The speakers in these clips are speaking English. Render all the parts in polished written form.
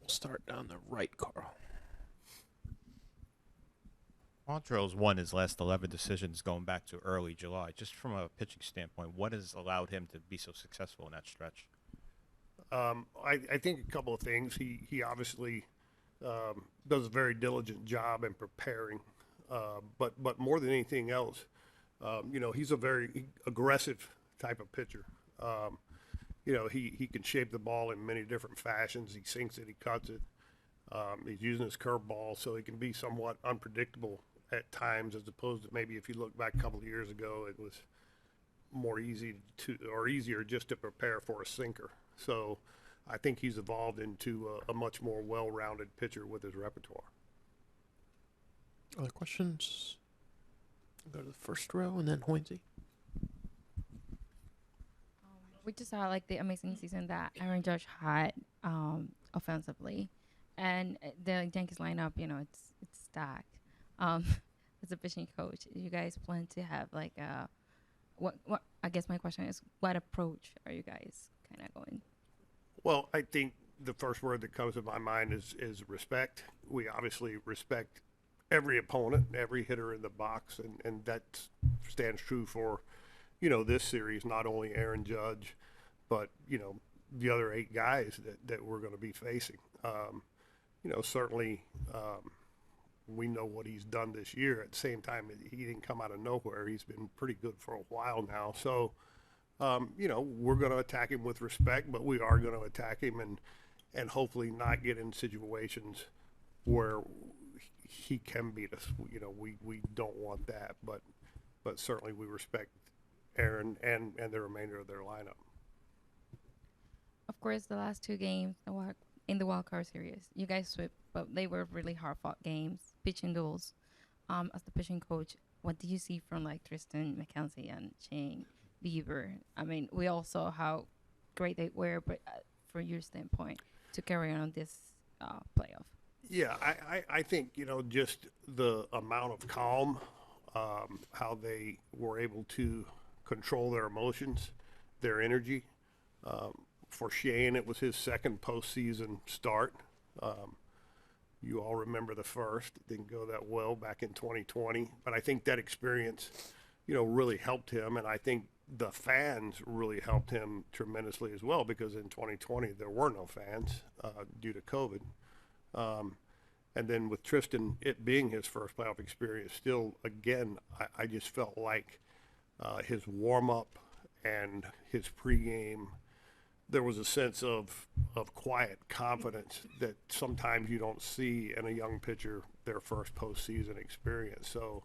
Start down the right, Carl. Montrell's won his last 11 decisions going back to early July. Just from a pitching standpoint, what has allowed him to be so successful in that stretch? I think a couple of things. He obviously does a very diligent job in preparing, but more than anything else, he's a very aggressive type of pitcher. He can shape the ball in many different fashions. He sinks it, he cuts it. He's using his curveball, so he can be somewhat unpredictable at times, as opposed to maybe if you look back a couple of years ago, it was more easier just to prepare for a sinker. So I think he's evolved into a much more well-rounded pitcher with his repertoire. Other questions? Go to the first row and then Hoynesy. We just saw like the amazing season that Aaron Judge had offensively, and the Yankees lineup, it's stacked. As a pitching coach, you guys plan to have like what? I guess my question is, what approach are you guys kind of going? Well, I think the first word that comes to my mind is respect. We obviously respect every opponent, every hitter in the box, and that stands true for, this series, not only Aaron Judge, but, the other 8 guys that we're going to be facing. Certainly we know what he's done this year. At the same time, he didn't come out of nowhere. He's been pretty good for a while now. So, we're going to attack him with respect, but we are going to attack him and hopefully not get in situations where he can beat us. We don't want that, but certainly we respect Aaron and the remainder of their lineup. Of course, the last 2 games in the wild card series, you guys swept, but they were really hard-fought games, pitching duels. As the pitching coach, what do you see from like Tristan McKenzie and Shane Bieber? I mean, we all saw how great they were, but from your standpoint, to carry on this playoff. Yeah, I think, just the amount of calm, how they were able to control their emotions, their energy. For Shane, it was his second postseason start. You all remember the first. It didn't go that well back in 2020. But I think that experience, really helped him. And I think the fans really helped him tremendously as well, because in 2020 there were no fans due to COVID. And then with Tristan, it being his first playoff experience, still, again, I just felt like his warm-up and his pregame, there was a sense of quiet confidence that sometimes you don't see in a young pitcher, their first postseason experience. So,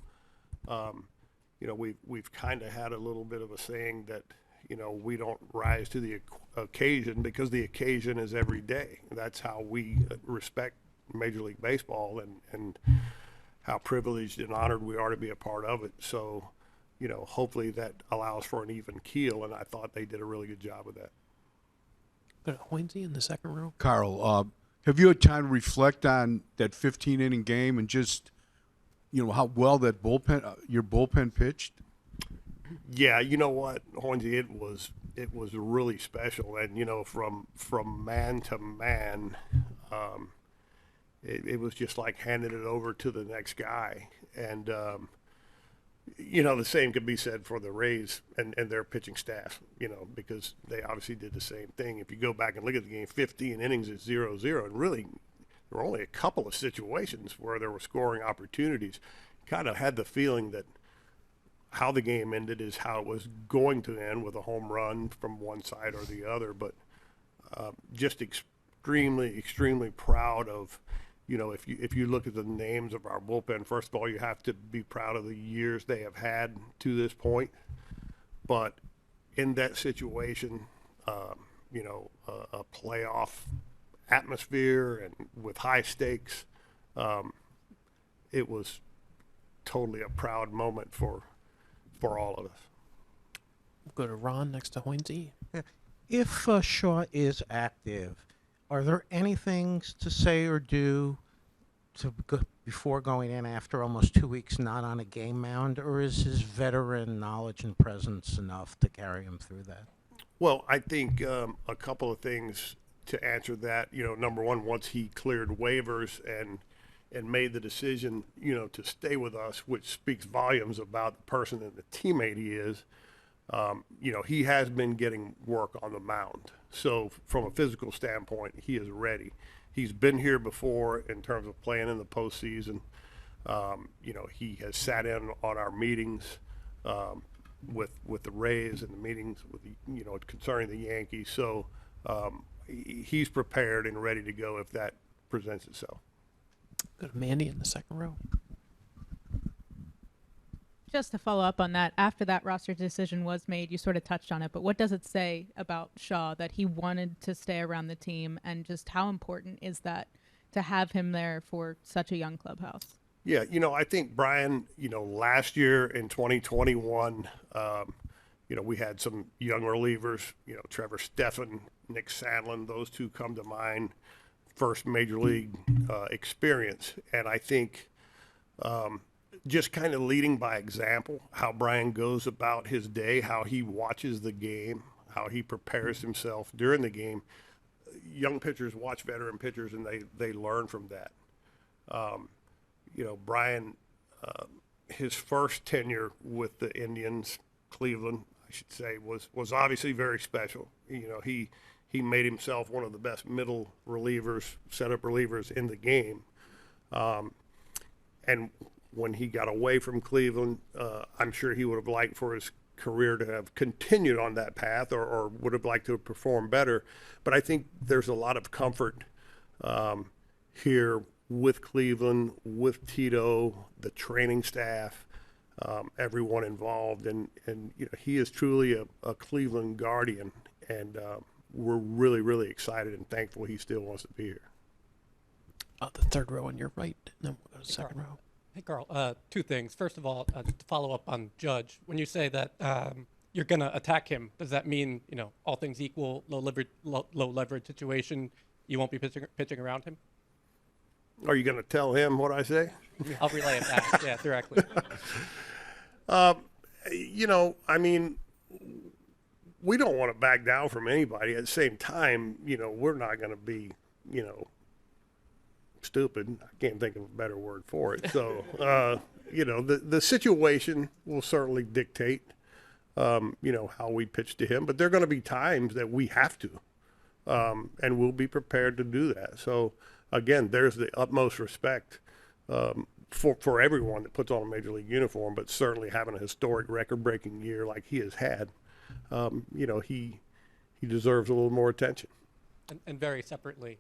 we've kind of had a little bit of a saying that, we don't rise to the occasion because the occasion is every day. That's how we respect Major League Baseball and how privileged and honored we are to be a part of it. So, hopefully that allows for an even keel, and I thought they did a really good job of that. Go to Hoynesy in the second row. Carl, have you had time to reflect on that 15-inning game and just, how well that your bullpen pitched? Yeah, you know what, Hornsey, it was really special, and from man to man, it was just like handing it over to the next guy, and the same could be said for the Rays and their pitching staff, because they obviously did the same thing. If you go back and look at the game, 15 innings at 0-0, and really there were only a couple of situations where there were scoring opportunities. Kind of had the feeling that how the game ended is how it was going to end, with a home run from one side or the other. But just extremely, extremely proud of, if you look at the names of our bullpen, first of all, you have to be proud of the years they have had to this point. But in that situation, a playoff atmosphere and with high stakes, it was totally a proud moment for all of us. We'll go to Ron next to Hoynesy. If Shaw is active, are there any things to say or do before going in after almost 2 weeks not on a game mound, or is his veteran knowledge and presence enough to carry him through that? Well, I think a couple of things to answer that, number one, once he cleared waivers and made the decision, to stay with us, which speaks volumes about the person and the teammate he is. He has been getting work on the mound. So from a physical standpoint, he is ready. He's been here before in terms of playing in the postseason. He has sat in on our meetings with the Rays and the meetings with concerning the Yankees. So he's prepared and ready to go if that presents itself. Go to Mandy in the second row. Just to follow up on that, after that roster decision was made, you sort of touched on it, but what does it say about Shaw that he wanted to stay around the team, and just how important is that to have him there for such a young clubhouse? Yeah, I think Brian, last year in 2021, we had some young relievers, Trevor Stephan, Nick Sandlin, those two come to mind, first major league experience. And I think just kind of leading by example, how Brian goes about his day, how he watches the game, how he prepares himself during the game. Young pitchers watch veteran pitchers and they learn from that. Brian, his first tenure with the Indians, Cleveland, I should say, was obviously very special. He made himself one of the best middle relievers, setup relievers in the game. And when he got away from Cleveland, I'm sure he would have liked for his career to have continued on that path, or would have liked to have performed better. But I think there's a lot of comfort here with Cleveland, with Tito, the training staff, everyone involved. And he is truly a Cleveland guardian. And we're really, really excited and thankful he still wants to be here. The third row on your right, and then we'll go to the second row. Hey, Carl, two things. First of all, to follow up on Judge, when you say that you're going to attack him, does that mean, all things equal, low leverage situation, you won't be pitching around him? Are you going to tell him what I say? I'll relay it back, yeah, directly. We don't want to back down from anybody. At the same time, we're not going to be, stupid. I can't think of a better word for it. So, the situation will certainly dictate, how we pitch to him. But there are going to be times that we have to, and we'll be prepared to do that. So, again, there's the utmost respect for everyone that puts on a major league uniform, but certainly having a historic record-breaking year like he has had, he deserves a little more attention. And very separately,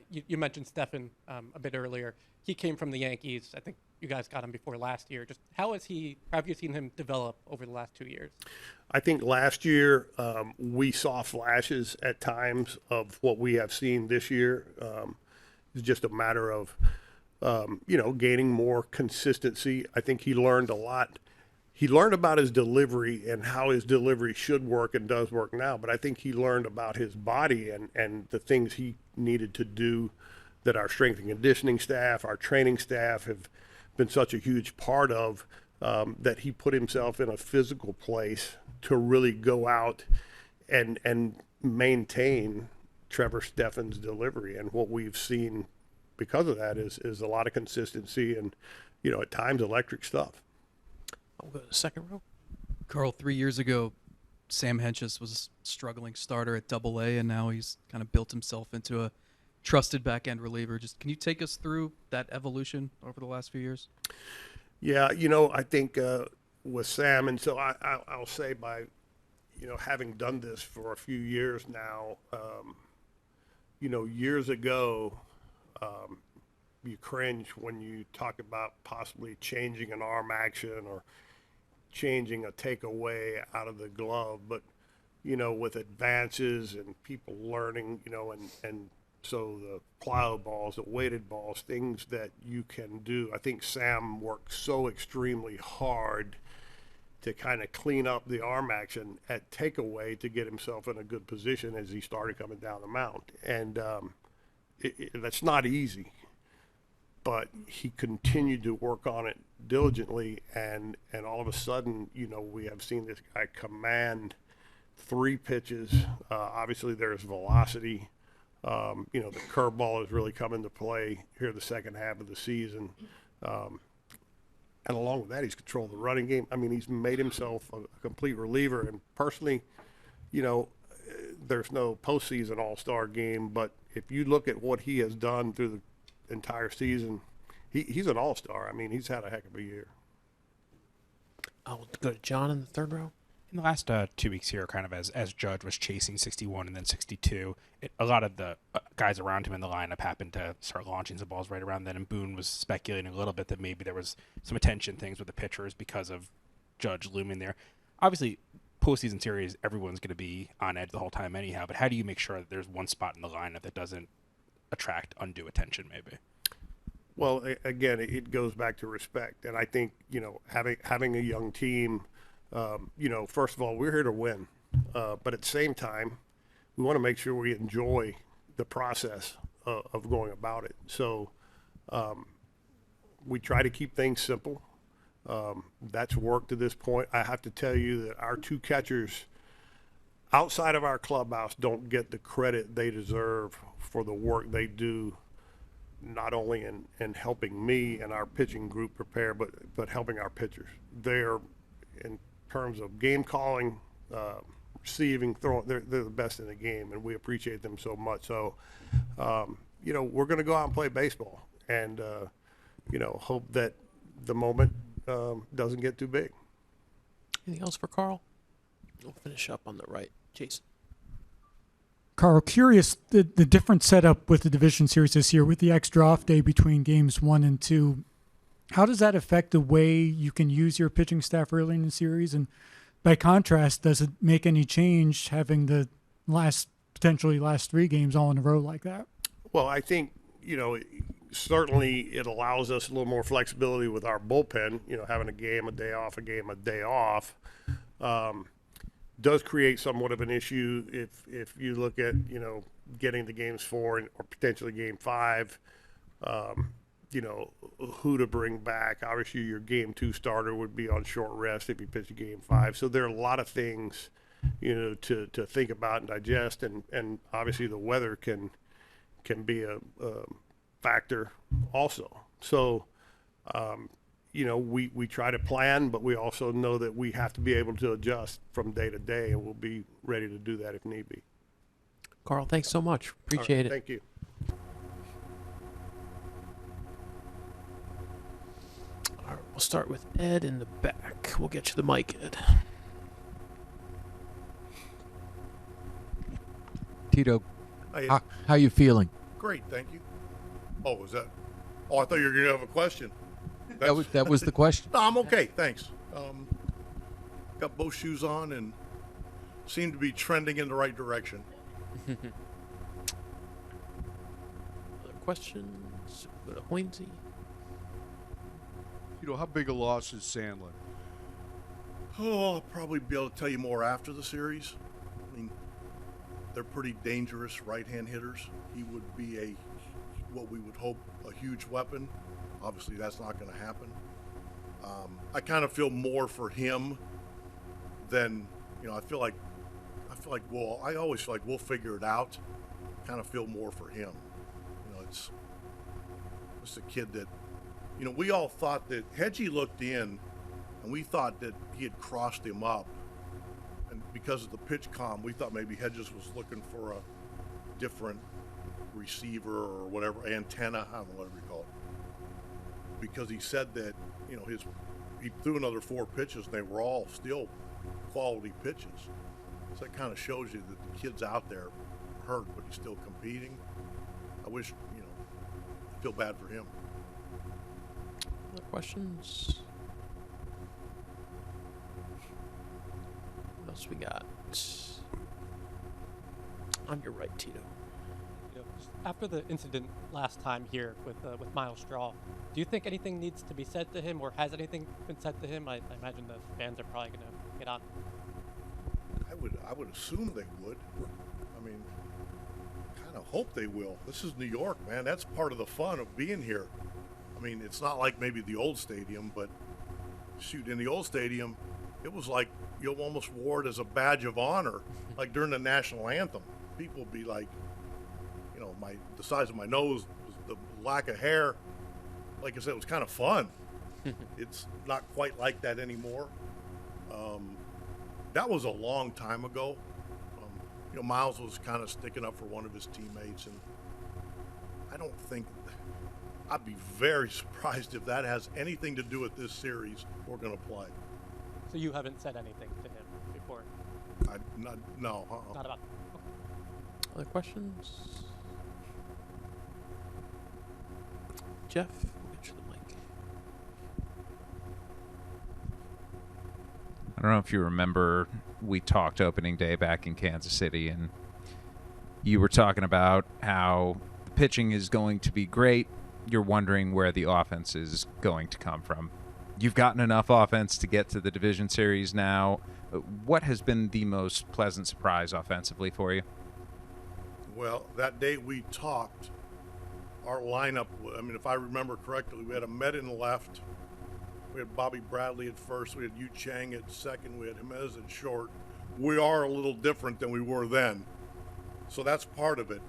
you mentioned Stephan a bit earlier. He came from the Yankees. I think you guys got him before last year. Just how have you seen him develop over the last 2 years? I think last year we saw flashes at times of what we have seen this year. It's just a matter of, gaining more consistency. I think he learned a lot. He learned about his delivery and how his delivery should work and does work now, but I think he learned about his body and the things he needed to do that our strength and conditioning staff, our training staff have been such a huge part of, that he put himself in a physical place to really go out and maintain Trevor Stephan's delivery. And what we've seen because of that is a lot of consistency and, at times electric stuff. We'll go to the second row. Carl, 3 years ago, Sam Hentges was a struggling starter at Double-A, and now he's kind of built himself into a trusted back-end reliever. Just can you take us through that evolution over the last few years? Yeah, I think with Sam, and so I'll say by, having done this for a few years now, years ago, you cringe when you talk about possibly changing an arm action or changing a takeaway out of the glove. But, with advances and people learning, and so the plyo balls, the weighted balls, things that you can do. I think Sam worked so extremely hard to kind of clean up the arm action at takeaway to get himself in a good position as he started coming down the mound. And that's not easy. But he continued to work on it diligently, and all of a sudden, we have seen this guy command 3 pitches. Obviously, there's velocity. The curveball has really come into play here the second half of the season. And along with that, he's controlling the running game. I mean, he's made himself a complete reliever. And personally, there's no postseason all-star game, but if you look at what he has done through the entire season, he's an all-star. I mean, he's had a heck of a year. I'll go to John in the third row. In the last 2 weeks here, kind of as Judge was chasing 61 and then 62, a lot of the guys around him in the lineup happened to start launching some balls right around then, and Boone was speculating a little bit that maybe there was some attention things with the pitchers because of Judge looming there. Obviously, postseason series, everyone's going to be on edge the whole time anyhow, but how do you make sure that there's one spot in the lineup that doesn't attract undue attention maybe? Well, again, it goes back to respect. And I think, having a young team, first of all, we're here to win. But at the same time, we want to make sure we enjoy the process of going about it. So we try to keep things simple. That's worked to this point. I have to tell you that our two catchers outside of our clubhouse don't get the credit they deserve for the work they do, not only in helping me and our pitching group prepare, but helping our pitchers. They're, in terms of game calling, receiving, throwing, they're the best in the game, and we appreciate them so much. So, we're going to go out and play baseball and, hope that the moment doesn't get too big. Anything else for Carl? We'll finish up on the right. Jason. Carl, curious the different setup with the division series this year with the extra off day between games 1 and 2. How does that affect the way you can use your pitching staff early in the series? And by contrast, does it make any change having the potentially last 3 games all in a row like that? Well, I think, certainly it allows us a little more flexibility with our bullpen, having a game, a day off, a game, a day off. Does create somewhat of an issue if you look at, getting the games 4 or potentially game 5, who to bring back. Obviously, your game 2 starter would be on short rest if you pitch a game 5. So there are a lot of things, to think about and digest. And obviously the weather can be a factor also. So, we try to plan, but we also know that we have to be able to adjust from day to day, and we'll be ready to do that if need be. Carl, thanks so much. Appreciate it. Thank you. All right, we'll start with Ed in the back. We'll get you the mic, Ed. Tito, Hi, how you feeling? great, thank you. Oh, was that? Oh, I thought you were going to have a question. That was the question. No, I'm okay, thanks. Got both shoes on and seem to be trending in the right direction. Other questions? Go to Hoynesy. How big a loss is Sandlin? Oh, I'll probably be able to tell you more after the series. I mean, they're pretty dangerous right-hand hitters. He would be what we would hope, a huge weapon. Obviously, that's not going to happen. I kind of feel more for him than, I feel like, I always feel like we'll figure it out. Kind of feel more for him. It's a kid that, we all thought that Hedgie looked in and we thought that he had crossed him up. And because of the pitch comm, we thought maybe Hedges was looking for a different receiver or whatever, antenna, I don't know, whatever you call it. Because he said that, he threw another 4 pitches and they were all still quality pitches. So that kind of shows you that the kid's out there hurt, but he's still competing. I wish, I feel bad for him. Other questions? What else we got? On your right, Tito. After the incident last time here with Miles Straw, do you think anything needs to be said to him, or has anything been said to him? I imagine the fans are probably going to get on. I would assume they would. I mean, kind of hope they will. This is New York, man. That's part of the fun of being here. I mean, it's not like maybe the old stadium, but shoot, in the old stadium, it was like you almost wore it as a badge of honor, like during the national anthem. People would be like, the size of my nose, the lack of hair. Like I said, it was kind of fun. It's not quite like that anymore. That was a long time ago. Miles was kind of sticking up for one of his teammates, and I'd be very surprised if that has anything to do with this series we're going to play. So you haven't said anything to him before? No. Not about. Other questions? Jeff, we'll get you the mic. I don't know if you remember, we talked opening day back in Kansas City, and you were talking about how the pitching is going to be great. You're wondering where the offense is going to come from. You've gotten enough offense to get to the division series now. What has been the most pleasant surprise offensively for you? Well, that day we talked, our lineup, if I remember correctly, we had Ahmed in left. We had Bobby Bradley at first. We had Yu Chang at second. We had Jimenez at short. We are a little different than we were then. So that's part of it.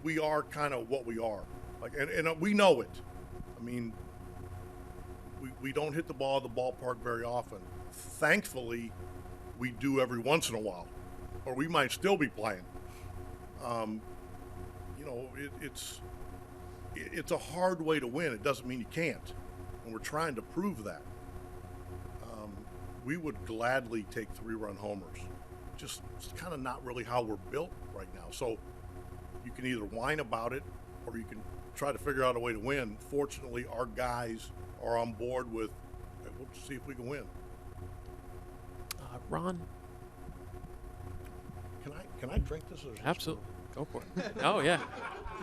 We are kind of what we are. And we know it. We don't hit the ball at the ballpark very often. Thankfully, we do every once in a while, or we might still be playing. It's a hard way to win. It doesn't mean you can't, and we're trying to prove that. We would gladly take 3-run homers. Just it's kind of not really how we're built right now. So you can either whine about it, or you can try to figure out a way to win. Fortunately, our guys are on board with, we'll see if we can win. Ron? Can I drink this? Absolutely. Go for it. Oh, yeah.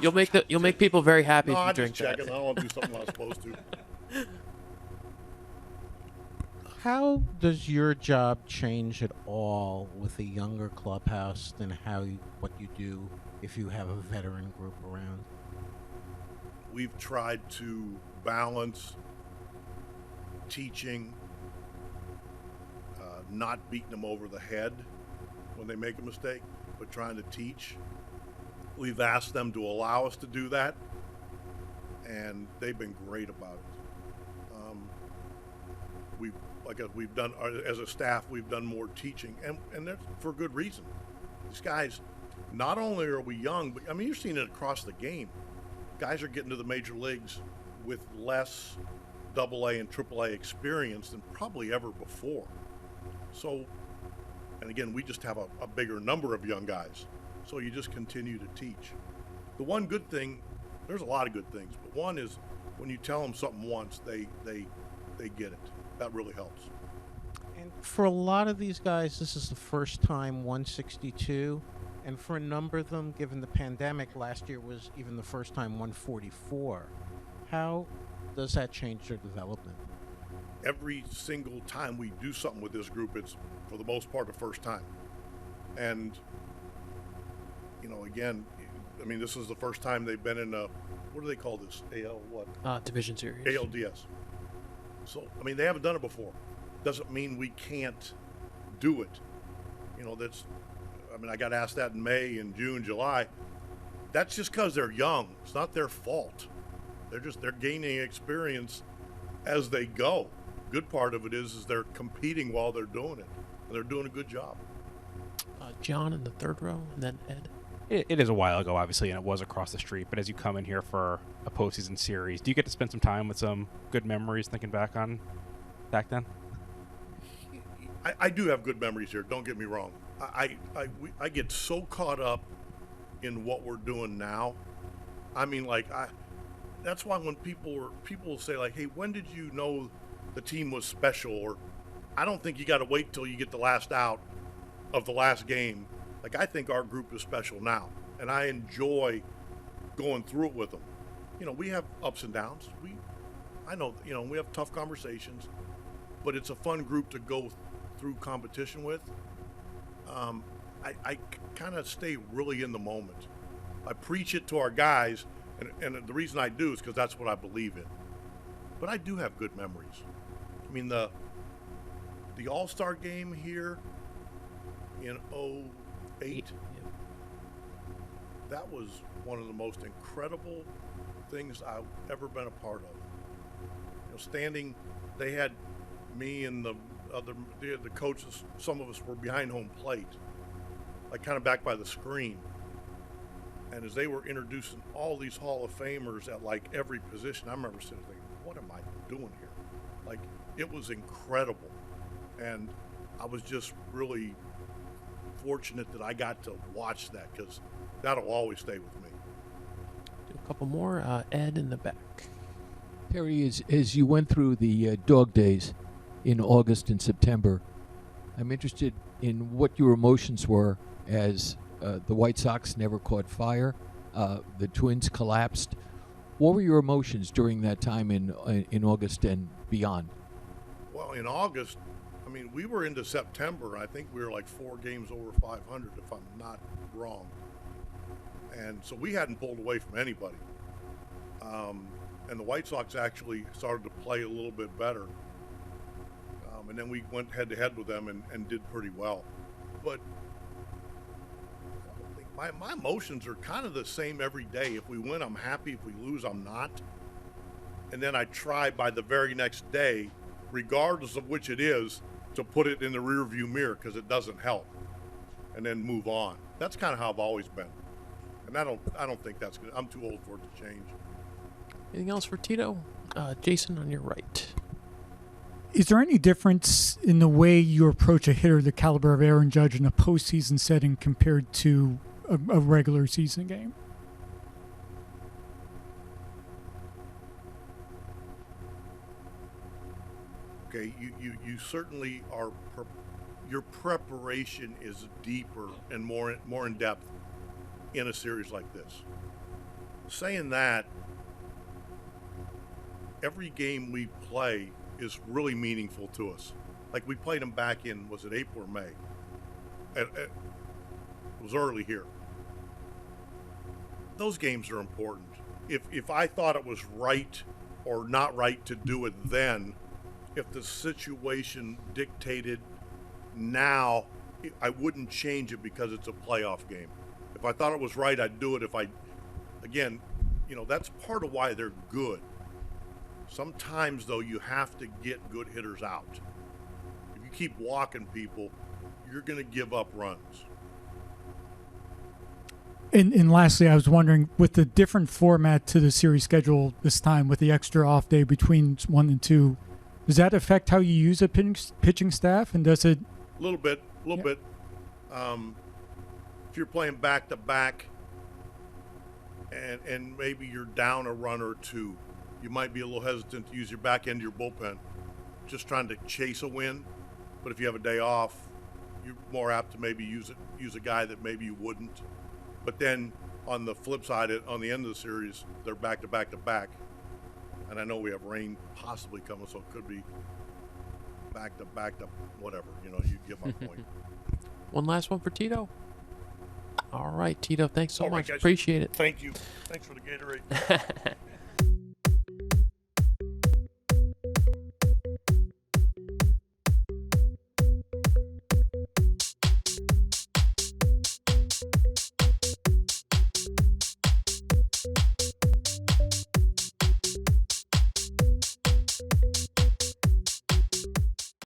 You'll make people very happy if you drink that. I don't want to do something I'm not supposed to. How does your job change at all with a younger clubhouse than what you do if you have a veteran group around? We've tried to balance teaching, not beating them over the head when they make a mistake, but trying to teach. We've asked them to allow us to do that, and they've been great about it. We've done, as a staff, we've done more teaching, and that's for good reason. These guys, not only are we young, but you're seeing it across the game. Guys are getting to the major leagues with less AA and AAA experience than probably ever before. So, and again, we just have a bigger number of young guys. So you just continue to teach. The one good thing, there's a lot of good things, but one is when you tell them something once, they get it. That really helps. And for a lot of these guys, this is the first time 162. And for a number of them, given the pandemic, last year was even the first time 144. How does that change their development? Every single time we do something with this group, it's for the most part the first time. And, again, this is the first time they've been in what do they call this? AL what? Division series. ALDS. So, they haven't done it before. Doesn't mean we can't do it. I got asked that in May and June, July. That's just because they're young. It's not their fault. They're gaining experience as they go. Good part of it is they're competing while they're doing it. And they're doing a good job. John in the third row, and then Ed. It is a while ago, obviously, and it was across the street. But as you come in here for a postseason series, do you get to spend some time with some good memories thinking back then? I do have good memories here. Don't get me wrong. I get so caught up in what we're doing now. That's why when people will say hey, when did you know the team was special? Or I don't think you got to wait till you get the last out of the last game. I think our group is special now, and I enjoy going through it with them. We have ups and downs. I know, we have tough conversations, but it's a fun group to go through competition with. I kind of stay really in the moment. I preach it to our guys, and the reason I do is because that's what I believe in. But I do have good memories. The All-Star game here in 8. Yep. That was one of the most incredible things I've ever been a part of. Standing, they had me and the coaches, some of us were behind home plate, like kind of back by the screen. And as they were introducing all these Hall of Famers at like every position, I remember sitting thinking, what am I doing here? Like, it was incredible. And I was just really fortunate that I got to watch that, because that'll always stay with me. Do a couple more. Ed in the back. Terry, as you went through the dog days in August and September, I'm interested in what your emotions were as the White Sox never caught fire, the Twins collapsed. What were your emotions during that time in August and beyond? Well, in August, I mean, we were into September. I think we were like 4 games over 500, if I'm not wrong. And so we hadn't pulled away from anybody. And the White Sox actually started to play a little bit better. And then we went head-to-head with them and did pretty well. But I don't think my emotions are kind of the same every day. If we win, I'm happy. If we lose, I'm not. And then I try by the very next day, regardless of which it is, to put it in the rearview mirror, because it doesn't help, and then move on. That's kind of how I've always been. And I don't think that's good. I'm too old for it to change. Anything else for Tito? Jason on your right. Is there any difference in the way you approach a hitter the caliber of Aaron Judge in a postseason setting compared to a regular season game? Okay, you certainly are. Your preparation is deeper and more in depth in a series like this. Saying that, every game we play is really meaningful to us. Like, we played them back in, was it April or May? It was early here. Those games are important. If I thought it was right or not right to do it then, if the situation dictated now, I wouldn't change it because it's a playoff game. If I thought it was right, I'd do it. Again, that's part of why they're good. Sometimes, though, you have to get good hitters out. If you keep walking people, you're going to give up runs. And lastly, I was wondering, with the different format to the series schedule this time, with the extra off day between 1 and 2, does that affect how you use a pitching staff? And does it? A little bit. If you're playing back to back, and maybe you're down a run or two, you might be a little hesitant to use your back end of your bullpen, just trying to chase a win. But if you have a day off, you're more apt to maybe use a guy that maybe you wouldn't. But then on the flip side, on the end of the series, they're back to back to back. And I know we have rain possibly coming, so it could be back to whatever. You get my point. One last one for Tito. All right, Tito, thanks so All right, much. guys. Appreciate it. Thank you. Thanks for the Gatorade.